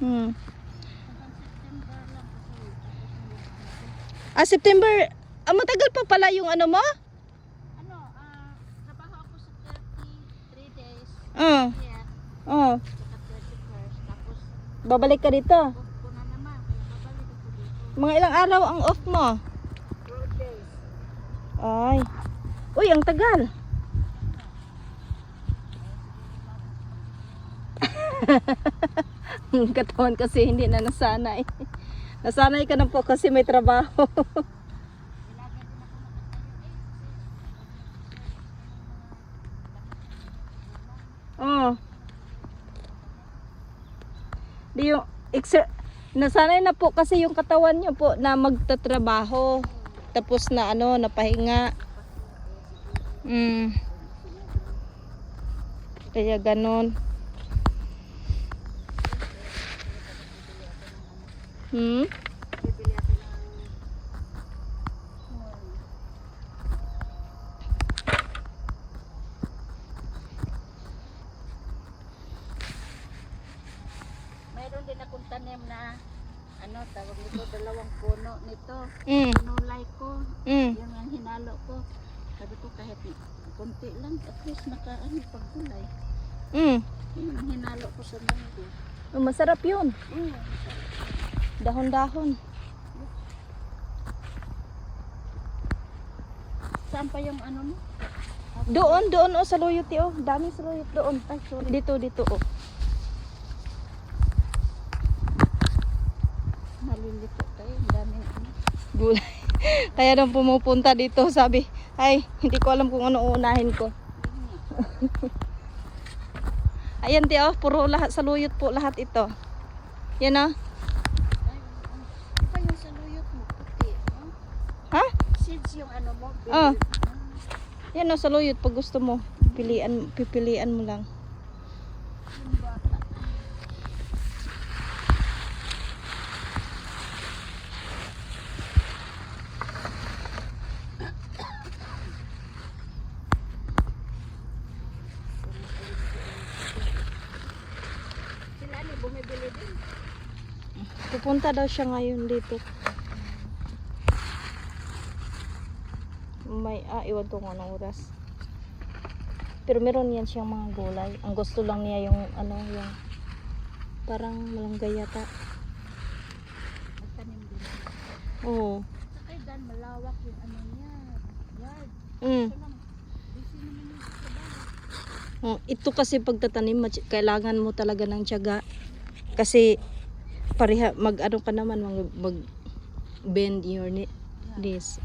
Hmm. September lang kasi. September. Matagal pa pala yung ano mo? Ano, trabaho ako sa 33 days. Ah. Yeah. Oh. Saka 31st. Tapos, Babalik ka dito. off ko na naman. Kaya babalik ako dito. Mga ilang araw ang off mo? 4 days. Ay. Uy, ang tagal. Ang katawan kasi hindi na nasanay. Nasanay ka na po kasi may trabaho. Oh. Di yung nasanay na po kasi yung katawan niyo po na magtatrabaho. Tapos na ano, napahinga. Kaya ganon. Bibili ako ng mayroon din akong tanim na ano, tawag nito, 2 puno nito. Pinulay ko. Yun ang hinalo ko. Sabi ko kahit konti lang, at least nakaano paggulay. Yun ang hinalo ko sa munggo. Masarap yun. Dahon-dahon. Saan pa yung ano mo? Doon oh, sa luyot oh. Daming sa luyot doon. Ay, sorry. Dito oh. Malilito kayo, ang daming ano. Gulay. Kaya nang pumupunta dito, sabi, ay, hindi ko alam kung ano uunahin ko. Ayan ti oh, puro lahat sa luyot po lahat ito. Yan oh. Di ba yung saluyot mo, puti, no? Ha? Seeds yung ano mo, baby. Ah. Yan oh, sa luyot pag gusto mo, pipilian mo lang. Yung bata. Sila ni bumibili din. Pupunta daw siya ngayon dito. Iwan ko kung anong oras. Pero meron yan siyang mga gulay. Ang gusto lang niya yung ano, yung parang malunggay yata. Magtanim din. Oo. Saka dan malawak yung ano niya. Yard. Mm. Ito lang. Busy naman yung trabaho. Ito kasi pagtatanim, kailangan mo talaga ng tiyaga. Kasi pareha mag-ano ka naman, mag bend your knees.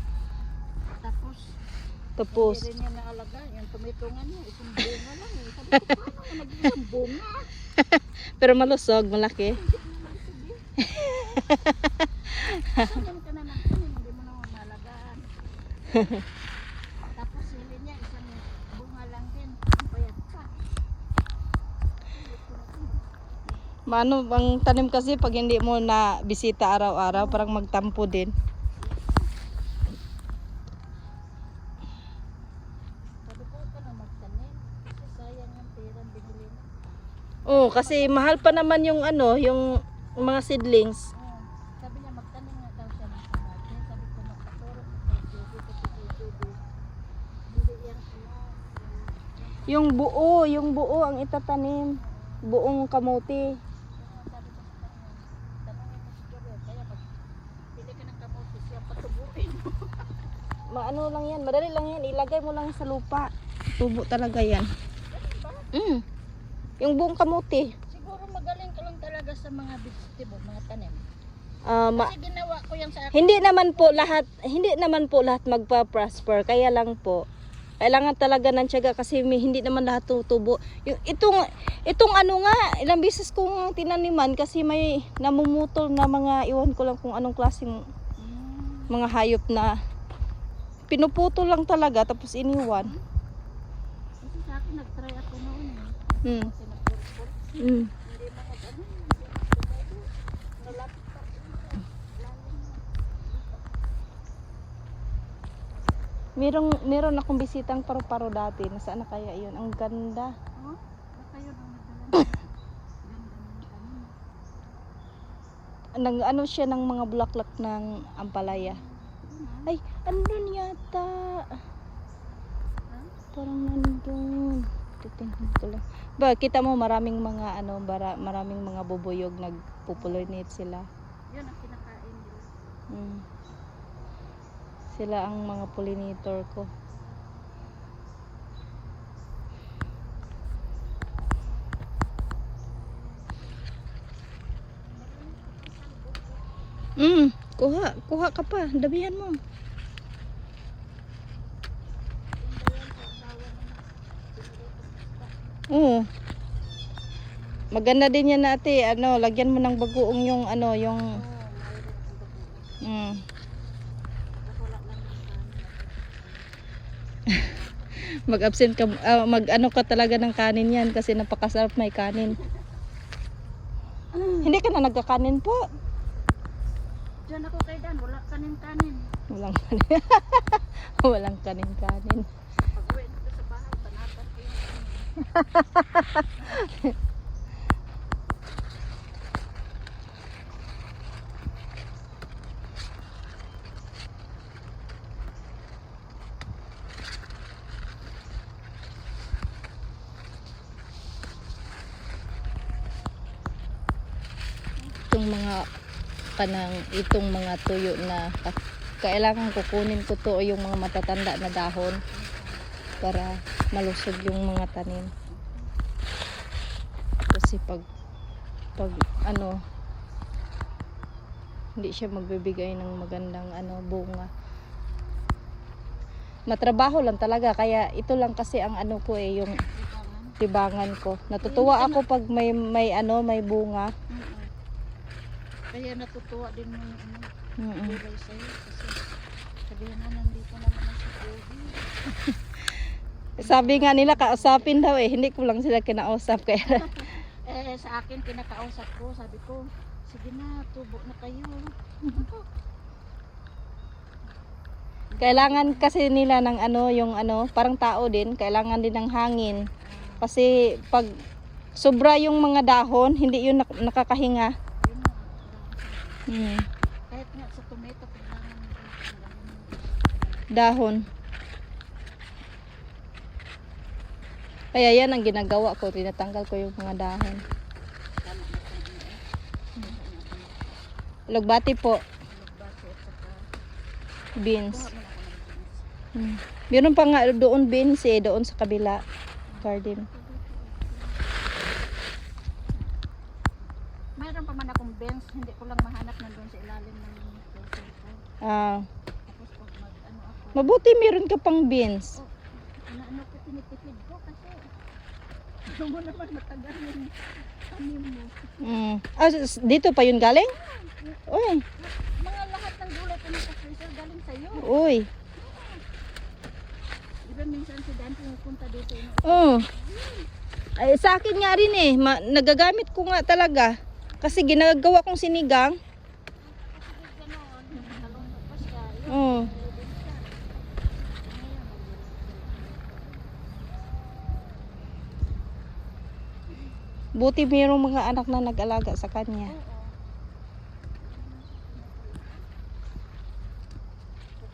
Tapos Hindi rin niya naalaga. Yung tumitungan niya, isang bunga lang. Sabi ko, paano nag-isang bunga? pero malusog, malaki. Tanim ka na ng tanim, hindi mo naman maalagaan. Tapos sili niya, isang bunga lang din. Ang payat pa. Maano ang tanim kasi pag hindi mo na bisita araw-araw, parang magtampo din. Sabi ko, ka na magtanim. Kasi sayang yung perang binili mo. Oo, kasi mahal pa naman yung ano, yung mga seedlings. Sabi niya, magtanim nga daw siya ng kamate. Sabi ko, magpaturo ko kay Judy, kasi kay Judy. Hindi yan ano. Yung buo ang itatanim. Buong kamote. Sabi ko sa kanya, tanongin mo siguro. Kaya pag pili ka ng kamote, siya patubuin mo. Maano lang yan, madali lang yan. Ilagay mo lang sa lupa. Tubo talaga yan. Yung buong kamote. Siguro magaling ka lang talaga sa mga vegetable, mga tanim. Kasi ginawa ko yan sa akin. Hindi naman po lahat magpa-prosper. Kaya lang po, kailangan talaga ng tiyaga kasi hindi naman lahat tutubo. Yung itong ano nga, ilang beses kong tinaniman kasi may namumutol na mga, iwan ko lang kung anong klaseng mga hayop na pinuputol lang talaga tapos iniwan. Kasi sa akin nag-try ako noon. Kasi nagpurpur. Mm. Hindi mga ano. Nalapit pa. Meron akong bisitang paru-paro dati. Nasaan na kaya yun? Ang ganda. Oh, baka yun ang nagdala. Ganda ng tanim. nang ano siya ng mga bulaklak ng ampalaya. Ay, andun yata. Parang nandun. Titingnan ko lang. Ba, kita mo maraming mga ano, maraming mga bubuyog nagpupulunate sila. Yun ang kinakain nila. Sila ang mga pollinator ko. Kuha ka pa, damihan mo. Oo. Maganda din yan ate, ano, lagyan mo ng bagoong yung ano, yung mag-absent ka, mag-ano ka talaga ng kanin yan kasi napakasarap may kanin. Hindi ka na nagkakanin po. Diyan ako kay Dan, wala kanin-kanin. Walang kanin. Walang kanin-kanin. Pag-uwi nito sa bahay, panatan ko yung itong mga itong mga tuyo na kailangan kukunin ko to yung mga matatanda na dahon para malusog yung mga tanim kasi pag ano hindi siya magbibigay ng magandang ano bunga. Matrabaho lang talaga kaya ito lang kasi ang ano ko yung tibangan ko. Natutuwa ako pag may bunga. kaya natutuwa din mo yung gulay sa'yo kasi sabihin na nandito naman ang si Gobi. Sabi nga nila kausapin daw hindi ko lang sila kinausap kaya Sa akin kinakausap ko, sabi ko sige na, tubo na kayo. kailangan kasi nila ng yung parang tao din, kailangan din ng hangin kasi pag sobra yung mga dahon hindi yun nakakahinga. Kahit nga sa tomato kailangan dahon. Kaya yan ang ginagawa ko, tinatanggal ko yung mga dahon. Lugbati po. Beans. Meron pa nga doon beans doon sa kabila garden. mayroon pa man akong bench, hindi ko lang mahanap nandun sa ilalim ng pencil ko. Tapos pag mag-ano ako, Mabuti meron ka pang beans. ano ko, tinitipid ko kasi gusto mo naman matagal yung tanim mo. Dito pa yun galing? Uy. Mga lahat ng gulay ko nasa freezer galing sa'yo. Uy. Diba minsan si Dan pumupunta dito yung Ay, sa akin nga rin nagagamit ko nga talaga. Kasi ginagawa kong sinigang. Buti mayroong mga anak na nag-alaga sa kanya.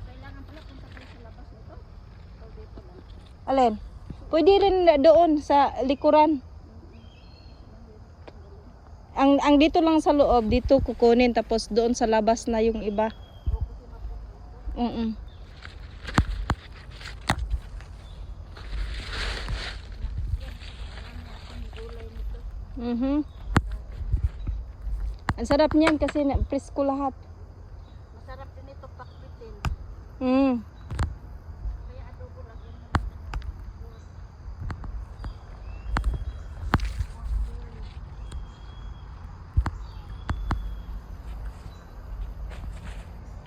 Kailangan pala punta tayo sa labas nito. O dito lang. Alin? Pwede rin doon sa likuran. Ang dito lang sa loob, dito kukunin tapos doon sa labas na yung iba. Ang sarap niyan kasi presko lahat. Masarap din ito pakpitin. Kaya adobo lagyan mo.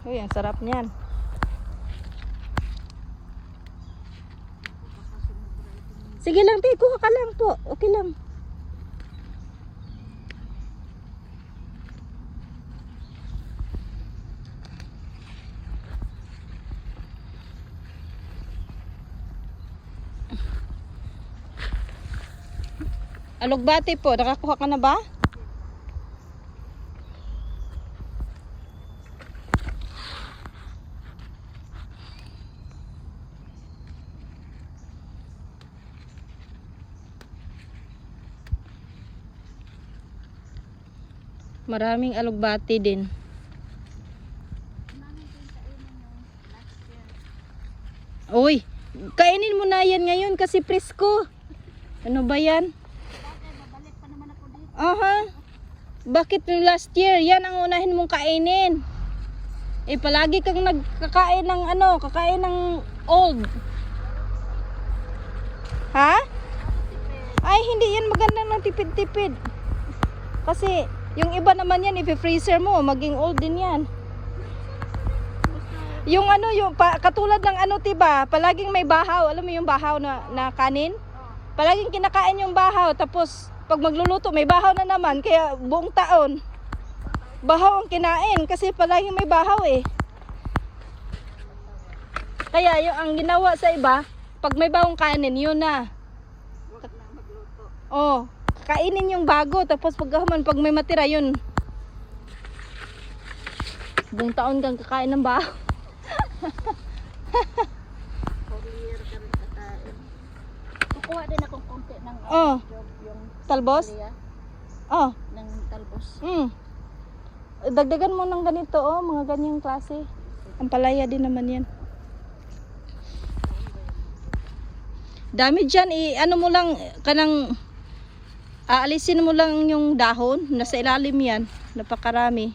Uy, ang sarap niyan. Sige lang, te, kuha ka lang po. Okay lang. Alugbati po, nakakuha ka na ba? Maraming alugbati din. Namin din kainin yung last year. Uy, kainin mo na yan ngayon kasi presko. Ano ba yan? Bagay, babalik pa naman ako dito. Aha. Bakit yung last year? Yan ang unahin mong kainin. Eh, palagi kang nagkakain ng ano, kakain ng old. Ha? Ay, hindi yan maganda ng tipid-tipid. Kasi, yung iba naman yan, i-freezer mo, maging old din yan. Yung ano, katulad ng ano, tiba, palaging may bahaw. Alam mo yung bahaw na kanin? Palaging kinakain yung bahaw, tapos pag magluluto, may bahaw na naman. Kaya buong taon, bahaw ang kinain kasi palaging may bahaw eh. Kaya yung ang ginawa sa iba, pag may bawang kanin, yun na. Huwag na magluto. Oh, kainin yung bago, tapos pag may matira, yun. Buong taon kang kakain ng bahaw. Year ka rin kakain. Kukuha din akong konti ng Oh. yung Talbos? Liya, Oh, ng talbos. Dagdagan mo ng ganito, oh, mga ganyang klase. Ang palaya din naman yan. Dami dyan, ano mo lang, aalisin mo lang yung dahon, nasa ilalim yan, napakarami.